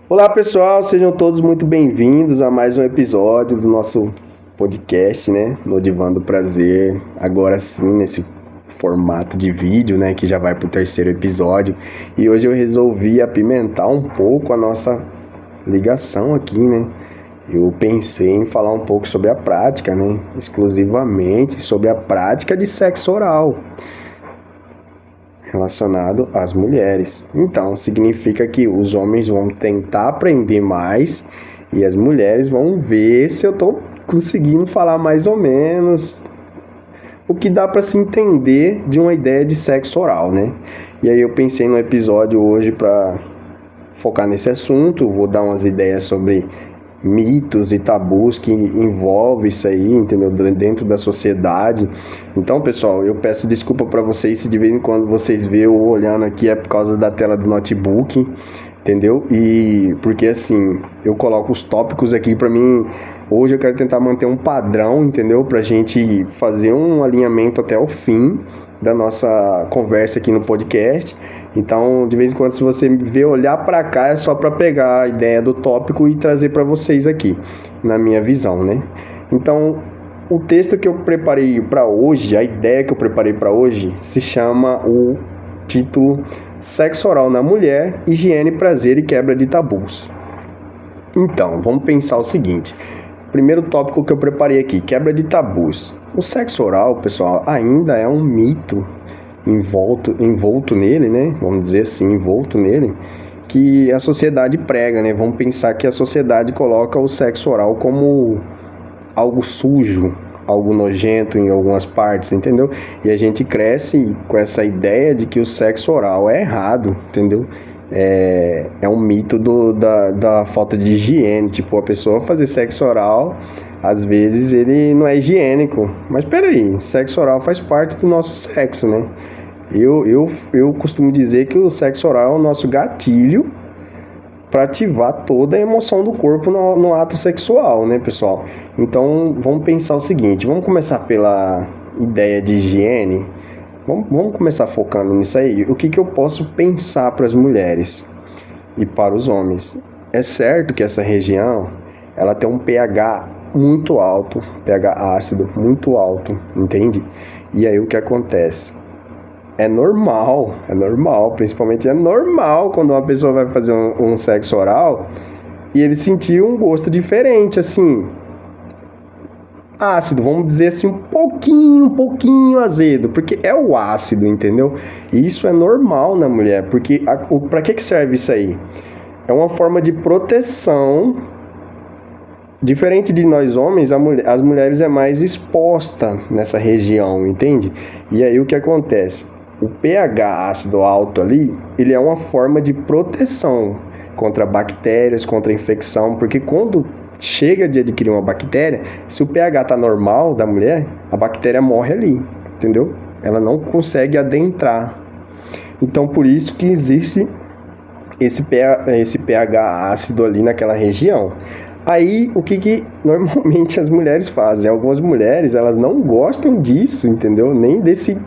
Olá pessoal, sejam todos muito bem-vindos a mais um episódio do nosso podcast, né? No Divã do Prazer. Agora sim, nesse formato de vídeo, né? Que já vai pro terceiro episódio. E hoje eu resolvi apimentar um pouco a nossa ligação aqui, né? Eu pensei em falar um pouco sobre a prática, né? Exclusivamente sobre a prática de sexo oral relacionado às mulheres. Então, significa que os homens vão tentar aprender mais e as mulheres vão ver se eu tô conseguindo falar mais ou menos o que dá para se entender de uma ideia de sexo oral, né? E aí eu pensei no episódio hoje para focar nesse assunto, vou dar umas ideias sobre mitos e tabus que envolvem isso aí, entendeu? Dentro da sociedade. Então, pessoal, eu peço desculpa para vocês se de vez em quando vocês veem eu olhando aqui é por causa da tela do notebook, entendeu? E porque assim, eu coloco os tópicos aqui para mim. Hoje eu quero tentar manter um padrão, entendeu? Pra gente fazer um alinhamento até o fim da nossa conversa aqui no podcast. Então, de vez em quando, se você me ver olhar para cá, é só para pegar a ideia do tópico e trazer para vocês aqui, na minha visão, né? Então, o texto que eu preparei para hoje, a ideia que eu preparei para hoje, se chama o título Sexo Oral na Mulher, Higiene, Prazer e Quebra de Tabus. Então, vamos pensar o seguinte. Primeiro tópico que eu preparei aqui, quebra de tabus. O sexo oral, pessoal, ainda é um mito envolto nele, né? Vamos dizer assim, envolto nele, que a sociedade prega, né? Vamos pensar que a sociedade coloca o sexo oral como algo sujo, algo nojento em algumas partes, entendeu? E a gente cresce com essa ideia de que o sexo oral é errado, entendeu? É um mito da falta de higiene. Tipo, a pessoa fazer sexo oral, às vezes ele não é higiênico. Mas peraí, sexo oral faz parte do nosso sexo, né? Eu costumo dizer que o sexo oral é o nosso gatilho para ativar toda a emoção do corpo no ato sexual, né, pessoal? Então, vamos pensar o seguinte, vamos começar pela ideia de higiene. Vamos começar focando nisso aí. O que eu posso pensar para as mulheres e para os homens? É certo que essa região ela tem um pH muito alto, pH ácido muito alto, entende? E aí o que acontece? É normal, principalmente é normal quando uma pessoa vai fazer um sexo oral e ele sentir um gosto diferente, assim, ácido, vamos dizer assim, um pouquinho azedo, porque é o ácido, entendeu? E isso é normal na mulher, porque para que serve isso aí? É uma forma de proteção. Diferente de nós homens, as mulheres é mais exposta nessa região, entende? E aí o que acontece? O pH ácido alto ali, ele é uma forma de proteção contra bactérias, contra infecção, porque quando chega de adquirir uma bactéria, se o pH tá normal da mulher, a bactéria morre ali, entendeu? Ela não consegue adentrar. Então, por isso que existe esse pH ácido ali naquela região. Aí, o que normalmente as mulheres fazem? Algumas mulheres, elas não gostam disso, entendeu? Nem desse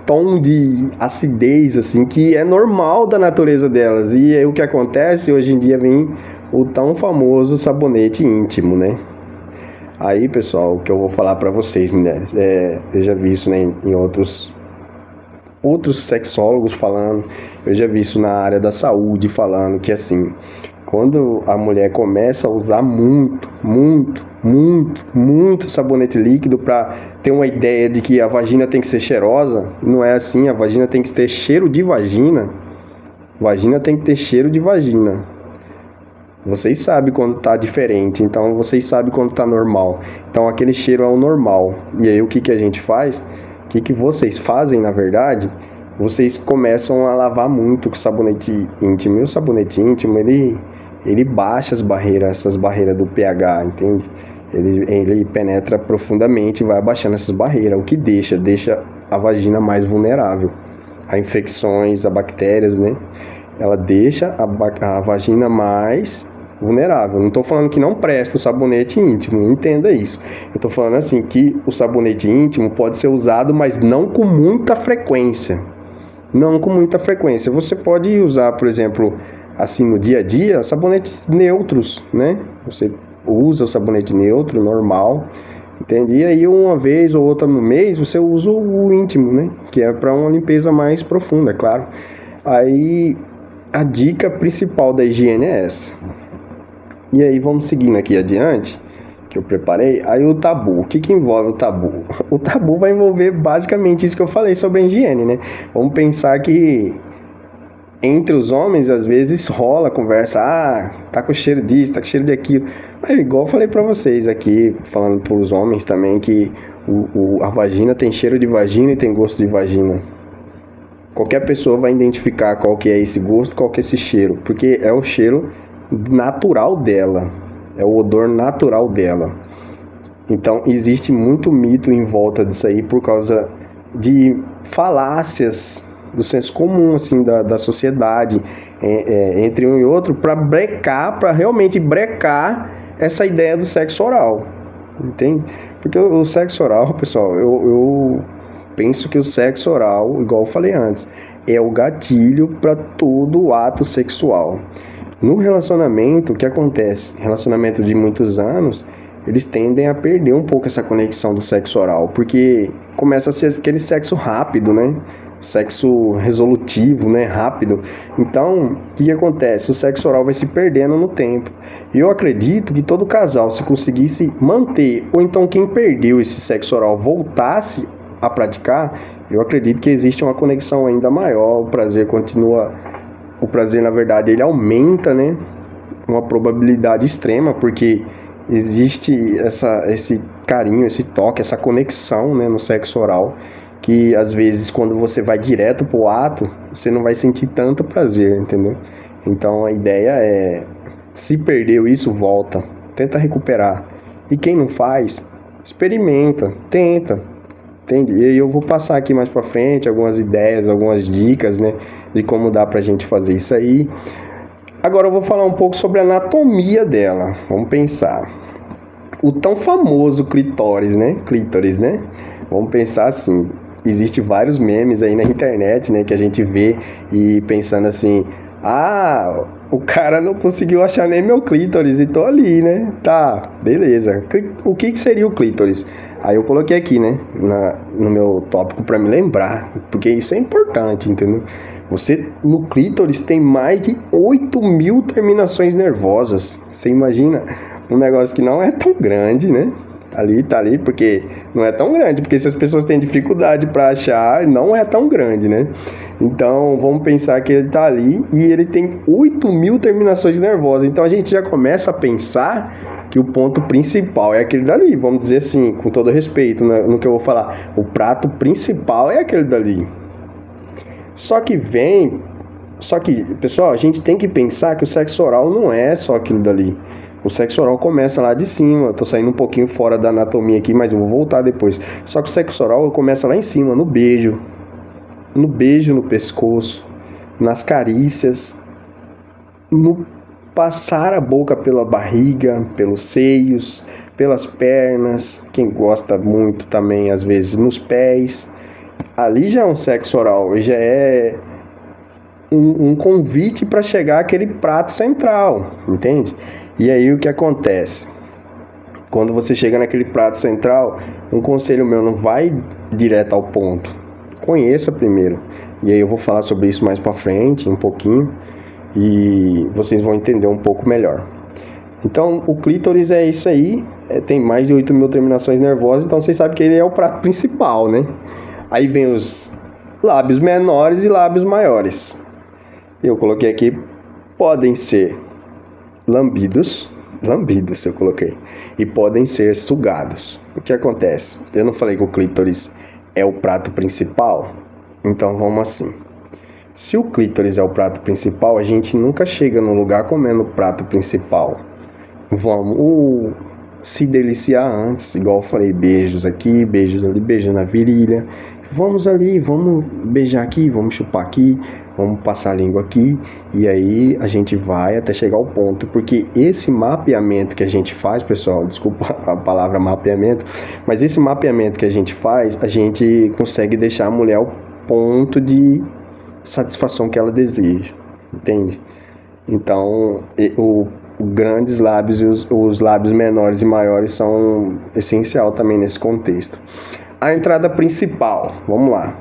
tom de acidez, assim, que é normal da natureza delas. E aí o que acontece, hoje em dia vem o tão famoso sabonete íntimo, né? Aí, pessoal, o que eu vou falar pra vocês, mulheres, eu já vi isso, né, em outros sexólogos falando, eu já vi isso na área da saúde falando que, assim, quando a mulher começa a usar muito sabonete líquido para ter uma ideia de que a vagina tem que ser cheirosa, não é assim, a vagina tem que ter cheiro de vagina, vagina tem que ter cheiro de vagina. Vocês sabem quando tá diferente, então vocês sabem quando tá normal. Então aquele cheiro é o normal. E aí o que a gente faz? O que vocês fazem, na verdade? Vocês começam a lavar muito com sabonete íntimo. E o sabonete íntimo, ele baixa essas barreiras do pH, entende? Ele penetra profundamente e vai abaixando essas barreiras, o que deixa a vagina mais vulnerável a infecções, a bactérias, né? Ela deixa a vagina mais vulnerável. Não estou falando que não presta o sabonete íntimo, entenda isso. Eu estou falando assim que o sabonete íntimo pode ser usado, mas não com muita frequência. Não com muita frequência. Você pode usar, por exemplo, assim, no dia a dia, sabonetes neutros, né? Você usa o sabonete neutro, normal, entende? E aí uma vez ou outra no mês você usa o íntimo, né? Que é para uma limpeza mais profunda, é claro. Aí a dica principal da higiene é essa. E aí vamos seguindo aqui adiante, que eu preparei. Aí o tabu, o que envolve o tabu? O tabu vai envolver basicamente isso que eu falei sobre a higiene, né? Vamos pensar que entre os homens, às vezes rola a conversa, tá com cheiro disso, tá com cheiro daquilo. Mas igual eu falei pra vocês aqui, falando pros homens também, que a vagina tem cheiro de vagina e tem gosto de vagina. Qualquer pessoa vai identificar qual que é esse gosto, qual que é esse cheiro, porque é o cheiro natural dela, é o odor natural dela. Então existe muito mito em volta disso aí por causa de falácias do senso comum, assim, da sociedade, entre um e outro, para realmente brecar essa ideia do sexo oral, entende? Porque o sexo oral, pessoal, eu penso que o sexo oral, igual eu falei antes, é o gatilho para todo o ato sexual. No relacionamento, o que acontece? Relacionamento de muitos anos, eles tendem a perder um pouco essa conexão do sexo oral, porque começa a ser aquele sexo rápido, né? Sexo resolutivo, né? Rápido. Então, o que acontece? O sexo oral vai se perdendo no tempo. E eu acredito que todo casal, se conseguisse manter, ou então quem perdeu esse sexo oral voltasse a praticar, eu acredito que existe uma conexão ainda maior, o prazer continua... O prazer, na verdade, ele aumenta, né? Uma probabilidade extrema, porque existe esse carinho, esse toque, essa conexão, né, no sexo oral, que às vezes quando você vai direto pro ato, você não vai sentir tanto prazer, entendeu? Então a ideia é, se perdeu isso, volta, tenta recuperar. E quem não faz, experimenta, tenta, entende? E aí eu vou passar aqui mais pra frente algumas ideias, algumas dicas, né, de como dá pra gente fazer isso aí. Agora eu vou falar um pouco sobre a anatomia dela. Vamos pensar. O tão famoso clitóris, né? Clítoris, né? Vamos pensar assim. Existem vários memes aí na internet, né? Que a gente vê e pensando assim... Ah, o cara não conseguiu achar nem meu clítoris e tô ali, né? Tá, beleza. O que seria o clítoris? Aí eu coloquei aqui, né? No meu tópico pra me lembrar. Porque isso é importante, entendeu? Você, no clítoris, tem mais de 8.000 terminações nervosas. Você imagina um negócio que não é tão grande, né? Tá ali, porque não é tão grande. Porque se as pessoas têm dificuldade para achar, não é tão grande, né? Então, vamos pensar que ele tá ali e ele tem 8.000 terminações nervosas. Então, a gente já começa a pensar que o ponto principal é aquele dali. Vamos dizer assim, com todo respeito, né, no que eu vou falar. O prato principal é aquele dali. Só que, pessoal, a gente tem que pensar que o sexo oral não é só aquilo dali. O sexo oral começa lá de cima. Eu tô saindo um pouquinho fora da anatomia aqui, mas eu vou voltar depois. Só que o sexo oral começa lá em cima, no beijo. No beijo no pescoço, nas carícias, no passar a boca pela barriga, pelos seios, pelas pernas. Quem gosta muito também, às vezes, nos pés. Ali já é um sexo oral, já é um convite para chegar àquele prato central, entende? E aí o que acontece? Quando você chega naquele prato central, um conselho meu, não vai direto ao ponto. Conheça primeiro. E aí eu vou falar sobre isso mais para frente, um pouquinho, e vocês vão entender um pouco melhor. Então, o clítoris é isso aí, tem mais de 8.000 terminações nervosas, então vocês sabem que ele é o prato principal, né? Aí vem os lábios menores e lábios maiores. Eu coloquei aqui, podem ser lambidos eu coloquei, e podem ser sugados. O que acontece? Eu não falei que o clítoris é o prato principal? Então vamos assim. Se o clítoris é o prato principal, a gente nunca chega num lugar comendo o prato principal. Vamos se deliciar antes, igual eu falei, beijos aqui, beijos ali, beijo na virilha. Vamos ali, vamos beijar aqui, vamos chupar aqui, vamos passar a língua aqui, e aí a gente vai até chegar ao ponto, porque esse mapeamento que a gente faz, pessoal, desculpa a palavra mapeamento, mas esse mapeamento que a gente faz, a gente consegue deixar a mulher ao ponto de satisfação que ela deseja, entende? Então, grandes lábios e os lábios menores e maiores são essencial também nesse contexto. A entrada principal, vamos lá.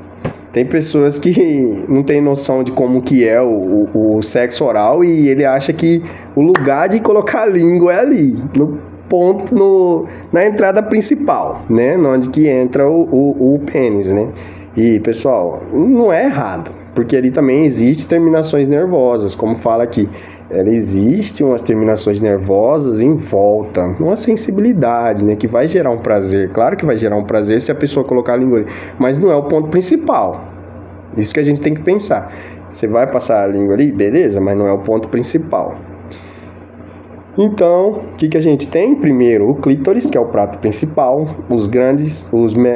Tem pessoas que não tem noção de como que é o sexo oral e ele acha que o lugar de colocar a língua é ali, no ponto, na entrada principal, né? Onde que entra o pênis, né? E, pessoal, não é errado, porque ali também existe terminações nervosas, como fala aqui. Existem umas terminações nervosas em volta, uma sensibilidade, né, que vai gerar um prazer. Claro que vai gerar um prazer se a pessoa colocar a língua ali, mas não é o ponto principal. Isso que a gente tem que pensar. Você vai passar a língua ali, beleza, mas não é o ponto principal. Então, o que a gente tem? Primeiro, o clítoris, que é o prato principal, os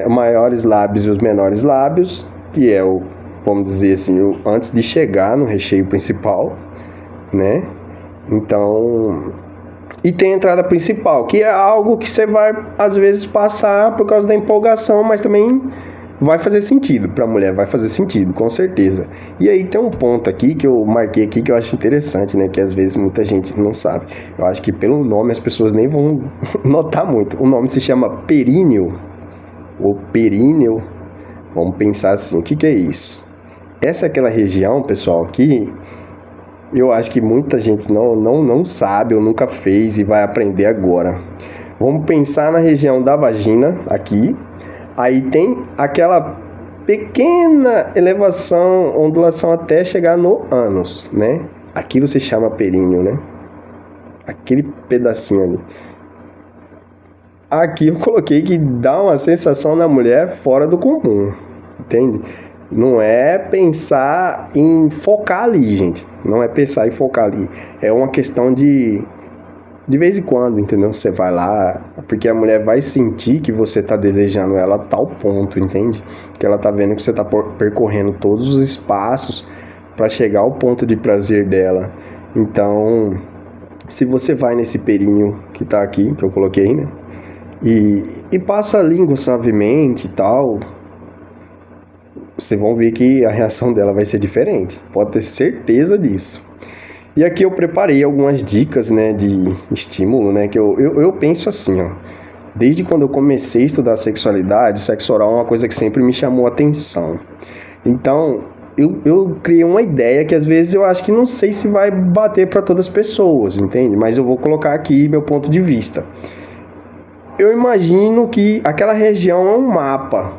maiores lábios e os menores lábios, que é vamos dizer assim, antes de chegar no recheio principal, né? Então, e tem a entrada principal, que é algo que você vai às vezes passar por causa da empolgação, mas também vai fazer sentido para a mulher, vai fazer sentido, com certeza. E aí tem um ponto aqui que eu marquei aqui que eu acho interessante, né? Que às vezes muita gente não sabe. Eu acho que pelo nome as pessoas nem vão notar muito. O nome se chama períneo, ou períneo. Vamos pensar assim, o que é isso? Essa é aquela região, pessoal, que eu acho que muita gente não sabe ou nunca fez e vai aprender agora. Vamos pensar na região da vagina, aqui. Aí tem aquela pequena elevação, ondulação até chegar no ânus, né? Aquilo se chama períneo, né? Aquele pedacinho ali. Aqui eu coloquei que dá uma sensação na mulher fora do comum, entende? Não é pensar em focar ali, gente. Não é pensar em focar ali. É uma questão de vez em quando, entendeu? Você vai lá, porque a mulher vai sentir que você tá desejando ela a tal ponto, entende? Que ela tá vendo que você tá percorrendo todos os espaços para chegar ao ponto de prazer dela. Então, se você vai nesse períneo que tá aqui, que eu coloquei, né? E passa a língua suavemente e tal, vocês vão ver que a reação dela vai ser diferente. Pode ter certeza disso. E aqui eu preparei algumas dicas, né, de estímulo, né, que eu penso assim, ó. Desde quando eu comecei a estudar sexualidade, sexo oral é uma coisa que sempre me chamou a atenção. Então, eu criei uma ideia que às vezes eu acho que não sei se vai bater para todas as pessoas, entende? Mas eu vou colocar aqui meu ponto de vista. Eu imagino que aquela região é um mapa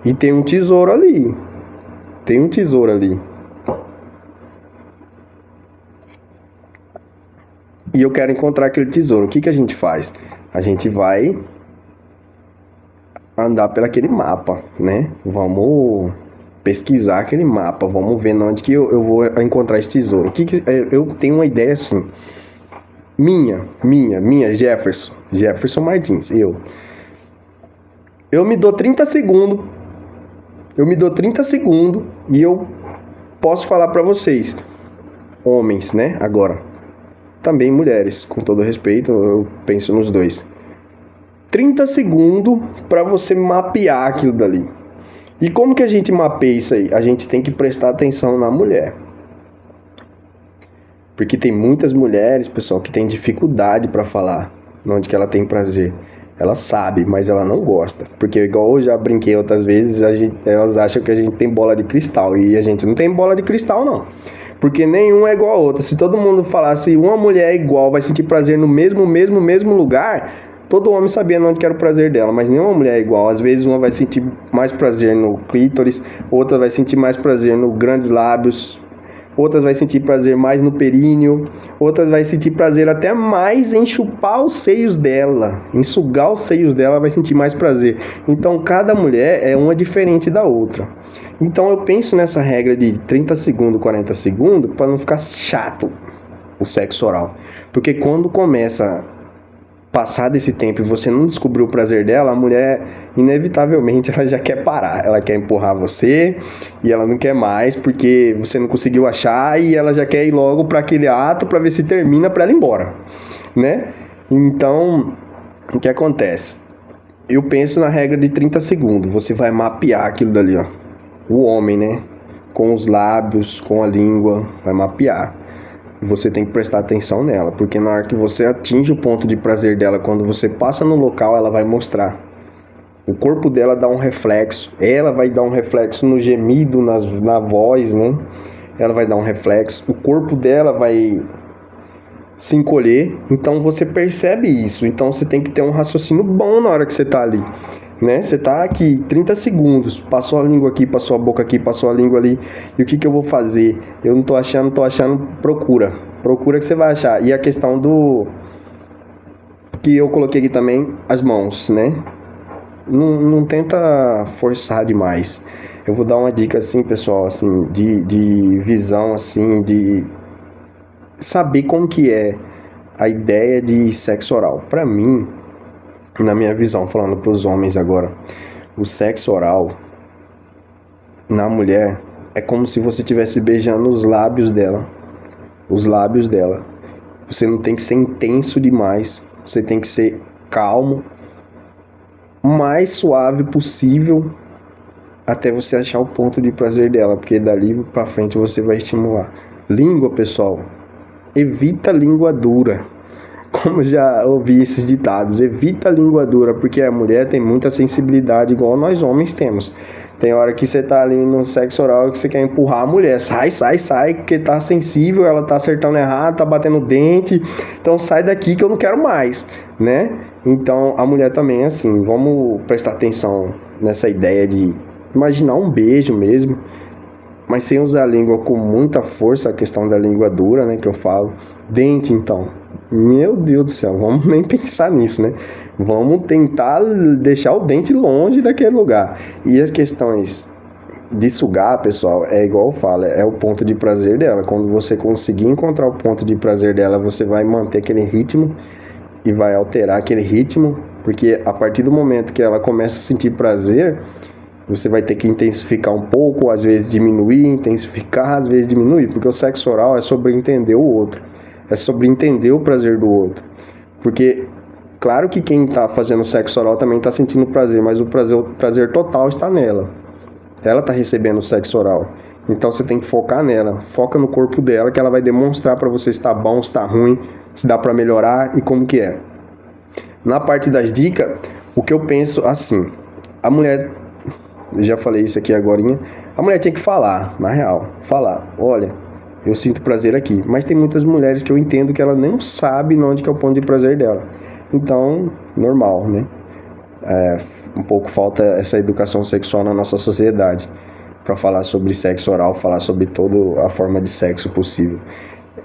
e tem um tesouro ali. Tem um tesouro ali. E eu quero encontrar aquele tesouro. O que a gente faz? A gente vai andar por aquele mapa, né? Vamos pesquisar aquele mapa. Vamos ver onde que eu vou encontrar esse tesouro. Eu tenho uma ideia assim. Minha, Jefferson Martins, eu me dou 30 segundos. E eu posso falar pra vocês, homens, né? Agora, também mulheres, com todo respeito, eu penso nos dois. 30 segundos pra você mapear aquilo dali. E como que a gente mapeia isso aí? A gente tem que prestar atenção na mulher. Porque tem muitas mulheres, pessoal, que tem dificuldade pra falar onde que ela tem prazer. Ela sabe, mas ela não gosta. Porque igual eu já brinquei outras vezes, elas acham que a gente tem bola de cristal. E a gente não tem bola de cristal, não. Porque nenhum é igual a outra. Se todo mundo falasse uma mulher é igual, vai sentir prazer no mesmo lugar, todo homem sabia onde que era o prazer dela. Mas nenhuma mulher é igual. Às vezes uma vai sentir mais prazer no clítoris, outra vai sentir mais prazer nos grandes lábios, outras vai sentir prazer mais no períneo, outras vai sentir prazer até mais em chupar os seios dela, em sugar os seios dela, vai sentir mais prazer. Então cada mulher é uma diferente da outra. Então eu penso nessa regra de 30 segundos, 40 segundos, para não ficar chato o sexo oral. Porque quando começa passar desse tempo e você não descobriu o prazer dela, a mulher, inevitavelmente, ela já quer parar. Ela quer empurrar você e ela não quer mais porque você não conseguiu achar e ela já quer ir logo para aquele ato para ver se termina para ela ir embora, né? Então, o que acontece? Eu penso na regra de 30 segundos. Você vai mapear aquilo dali, ó. O homem, né? Com os lábios, com a língua, vai mapear. Você tem que prestar atenção nela, porque na hora que você atinge o ponto de prazer dela, quando você passa no local, ela vai mostrar. O corpo dela dá um reflexo, ela vai dar um reflexo no gemido, na voz, né? Ela vai dar um reflexo, o corpo dela vai se encolher, então você percebe isso. Então você tem que ter um raciocínio bom na hora que você tá ali, né? Você tá aqui, 30 segundos, passou a língua aqui, passou a boca aqui, passou a língua ali, e o que eu vou fazer? Eu não tô achando, procura que você vai achar. E a questão do que eu coloquei aqui também, as mãos, né? Não tenta forçar demais. Eu vou dar uma dica assim, pessoal, assim, de visão, assim, de saber como que é a ideia de sexo oral. Pra mim, na minha visão, falando pros homens agora, o sexo oral na mulher é como se você estivesse beijando os lábios dela. Os lábios dela. Você não tem que ser intenso demais. Você tem que ser calmo, mais suave possível, até você achar o ponto de prazer dela, porque dali pra frente você vai estimular. Língua, pessoal, evita língua dura. Como já ouvi esses ditados, evita língua dura, porque a mulher tem muita sensibilidade, igual nós homens temos. Tem hora que você tá ali no sexo oral que você quer empurrar a mulher, sai, porque tá sensível, ela tá acertando errado, tá batendo dente, então sai daqui que eu não quero mais, né? Então a mulher também é assim, vamos prestar atenção nessa ideia de imaginar um beijo mesmo, mas sem usar a língua com muita força, a questão da língua dura, né, que eu falo. Dente, então, meu Deus do céu, vamos nem pensar nisso, né? Vamos tentar deixar o dente longe daquele lugar. E as questões de sugar, pessoal, é igual eu falo, é o ponto de prazer dela. Quando você conseguir encontrar o ponto de prazer dela, você vai manter aquele ritmo e vai alterar aquele ritmo, porque a partir do momento que ela começa a sentir prazer, você vai ter que intensificar um pouco, às vezes diminuir, intensificar, às vezes diminuir, porque o sexo oral é sobre entender o outro, é sobre entender o prazer do outro. Porque, claro que quem está fazendo sexo oral também está sentindo prazer, mas o prazer total está nela. Ela está recebendo o sexo oral. Então você tem que focar nela, foca no corpo dela, que ela vai demonstrar para você se está bom, se está ruim, se dá para melhorar e como que é. Na parte das dicas, o que eu penso assim, a mulher, já falei isso aqui agorinha, a mulher tinha que falar, na real, falar, olha, eu sinto prazer aqui, mas tem muitas mulheres que eu entendo que ela nem sabe onde que é o ponto de prazer dela, então, normal, né? Um pouco falta essa educação sexual na nossa sociedade, para falar sobre sexo oral, falar sobre toda a forma de sexo possível.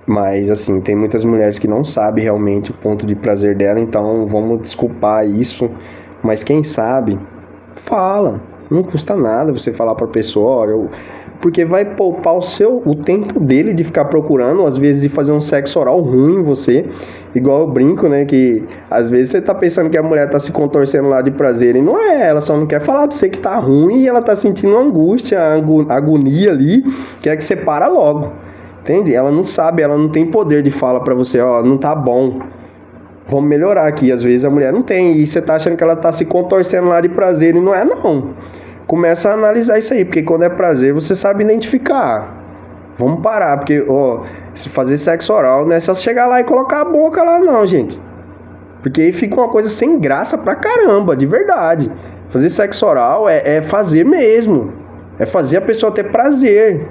Mas, assim, tem muitas mulheres que não sabem realmente o ponto de prazer dela, então vamos desculpar isso, mas quem sabe, fala. Não custa nada você falar pra pessoa, olha, porque vai poupar o tempo dele de ficar procurando, às vezes de fazer um sexo oral ruim em você, igual eu brinco, né, que às vezes você tá pensando que a mulher tá se contorcendo lá de prazer, e não é, ela só não quer falar pra você que tá ruim, e ela tá sentindo angústia, agonia ali, quer que você para logo, entende? Ela não sabe, ela não tem poder de fala pra você, ó, não tá bom, vamos melhorar aqui. Às vezes a mulher não tem, e você tá achando que ela tá se contorcendo lá de prazer, e não é não. Começa a analisar isso aí, porque quando é prazer você sabe identificar. Vamos parar, porque ó, se fazer sexo oral não é só chegar lá e colocar a boca lá não, gente. Porque aí fica uma coisa sem graça pra caramba, de verdade. Fazer sexo oral é fazer mesmo, é fazer a pessoa ter prazer.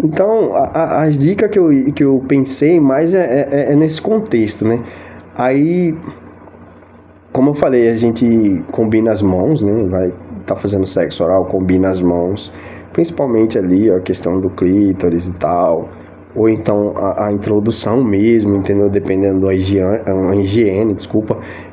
Então, as dicas que eu pensei mais é nesse contexto, né? Aí, como eu falei, a gente combina as mãos, né? Vai tá fazendo sexo oral, combina as mãos, principalmente ali a questão do clítoris e tal, ou então a introdução mesmo, entendeu? Dependendo da higiene,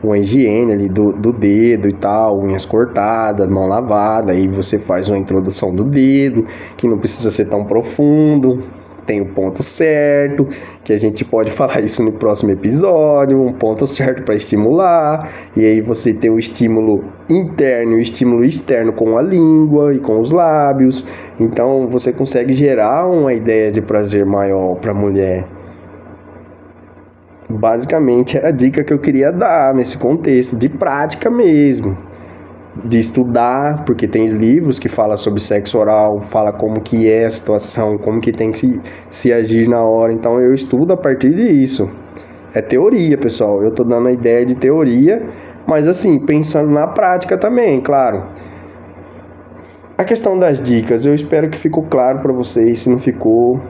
uma higiene ali do dedo e tal, unhas cortadas, mão lavada, aí você faz uma introdução do dedo, que não precisa ser tão profundo, tem o ponto certo, que a gente pode falar isso no próximo episódio, um ponto certo para estimular, e aí você tem o estímulo interno e o estímulo externo com a língua e com os lábios, então você consegue gerar uma ideia de prazer maior para a mulher. Basicamente era a dica que eu queria dar nesse contexto, de prática mesmo, de estudar, porque tem livros que falam sobre sexo oral, fala como que é a situação, como que tem que se agir na hora. Então eu estudo a partir disso. É teoria, pessoal. Eu tô dando a ideia de teoria, mas assim, pensando na prática também, claro. A questão das dicas, eu espero que ficou claro para vocês. Se não ficou,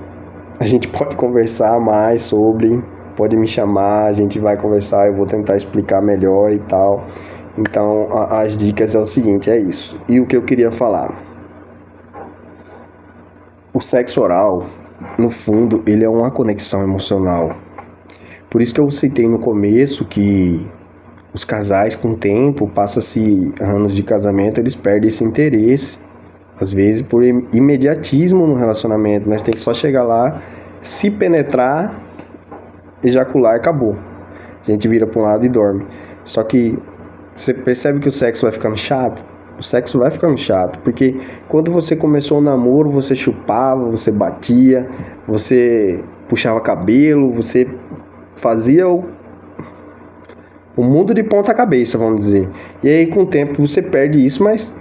a gente pode conversar mais sobre, pode me chamar, a gente vai conversar, eu vou tentar explicar melhor e tal. Então, as dicas é o seguinte, é isso. E o que eu queria falar? O sexo oral, no fundo, ele é uma conexão emocional. Por isso que eu citei no começo que os casais, com o tempo, passa-se anos de casamento, eles perdem esse interesse. Às vezes por imediatismo no relacionamento, mas tem que só chegar lá, se penetrar, ejacular e acabou. A gente vira para um lado e dorme. Só que você percebe que o sexo vai ficando chato? O sexo vai ficando chato, porque quando você começou o namoro, você chupava, você batia, você puxava cabelo, você fazia o mundo de ponta cabeça, vamos dizer. E aí com o tempo você perde isso, mas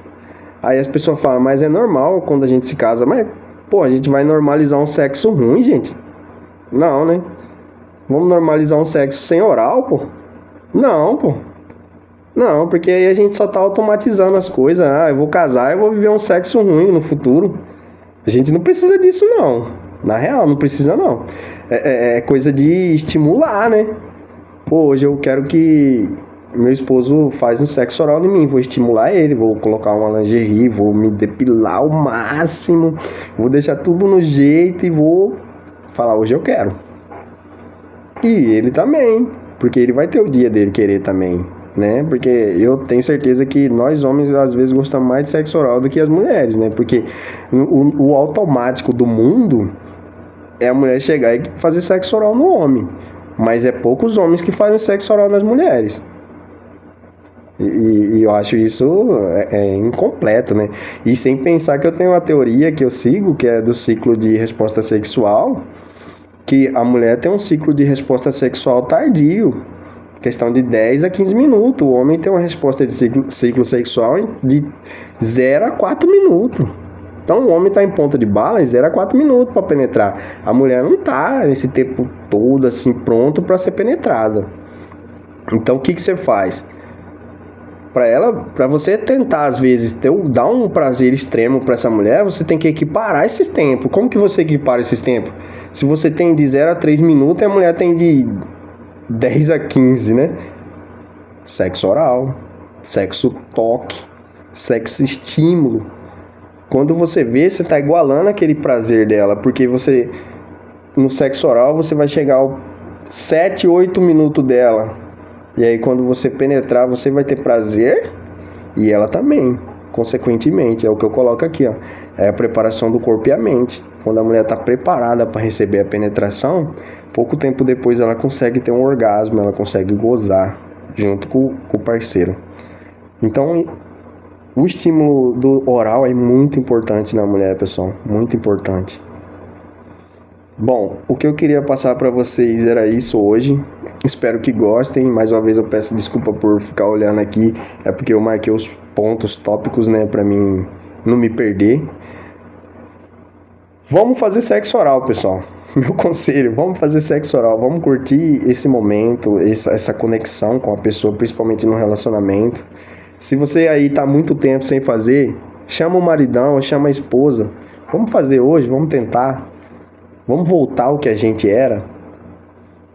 aí as pessoas falam, mas é normal quando a gente se casa. Mas, pô, a gente vai normalizar um sexo ruim, gente? Não, né? Vamos normalizar um sexo sem oral, pô? Não, pô. Não, porque aí a gente só tá automatizando as coisas. Ah, eu vou casar, eu vou viver um sexo ruim no futuro. A gente não precisa disso, não. Na real, não precisa, não. É coisa de estimular, né? Pô, hoje eu quero que meu esposo faz um sexo oral em mim, vou estimular ele, vou colocar uma lingerie, vou me depilar ao máximo, vou deixar tudo no jeito e vou falar, hoje eu quero. E ele também, porque ele vai ter o dia dele querer também, né? Porque eu tenho certeza que nós homens às vezes gostamos mais de sexo oral do que as mulheres, né? Porque o automático do mundo é a mulher chegar e fazer sexo oral no homem, mas é poucos homens que fazem sexo oral nas mulheres. E eu acho isso incompleto, né? E sem pensar que eu tenho uma teoria que eu sigo, que é do ciclo de resposta sexual, que a mulher tem um ciclo de resposta sexual tardio, questão de 10 a 15 minutos. O homem tem uma resposta de ciclo sexual de 0 a 4 minutos. Então o homem está em ponta de bala em 0 a 4 minutos para penetrar. A mulher não está esse tempo todo assim pronto para ser penetrada. Então o que você faz? Para você tentar às vezes dar um prazer extremo para essa mulher, você tem que equiparar esses tempos. Como que você equipara esses tempos? Se você tem de 0 a 3 minutos, a mulher tem de 10 a 15, né? Sexo oral, sexo toque, sexo estímulo. Quando você vê, você está igualando aquele prazer dela, porque você no sexo oral você vai chegar ao 7, 8 minutos dela. E aí quando você penetrar, você vai ter prazer e ela também, consequentemente. É o que eu coloco aqui, ó. É a preparação do corpo e a mente. Quando a mulher está preparada para receber a penetração, pouco tempo depois ela consegue ter um orgasmo, ela consegue gozar junto com o parceiro. Então, o estímulo do oral é muito importante na mulher, pessoal. Muito importante. Bom, o que eu queria passar para vocês era isso hoje. Espero que gostem. Mais uma vez eu peço desculpa por ficar olhando aqui. É porque eu marquei os pontos tópicos, né? Pra mim não me perder. Vamos fazer sexo oral, pessoal. Meu conselho, vamos fazer sexo oral. Vamos curtir esse momento, essa conexão com a pessoa, principalmente no relacionamento. Se você aí tá muito tempo sem fazer, chama o maridão, chama a esposa. Vamos fazer hoje, vamos tentar. Vamos voltar ao que a gente era.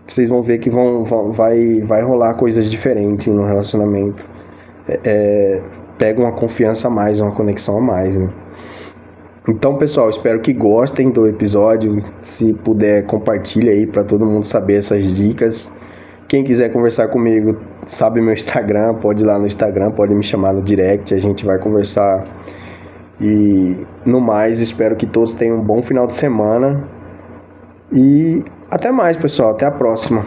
Vocês vão ver que vai rolar coisas diferentes no relacionamento. Pega uma confiança a mais, uma conexão a mais, né? Então, pessoal, espero que gostem do episódio. Se puder, compartilha aí para todo mundo saber essas dicas. Quem quiser conversar comigo, sabe meu Instagram, pode ir lá no Instagram, pode me chamar no direct, a gente vai conversar. E no mais, espero que todos tenham um bom final de semana. E até mais, pessoal. Até a próxima.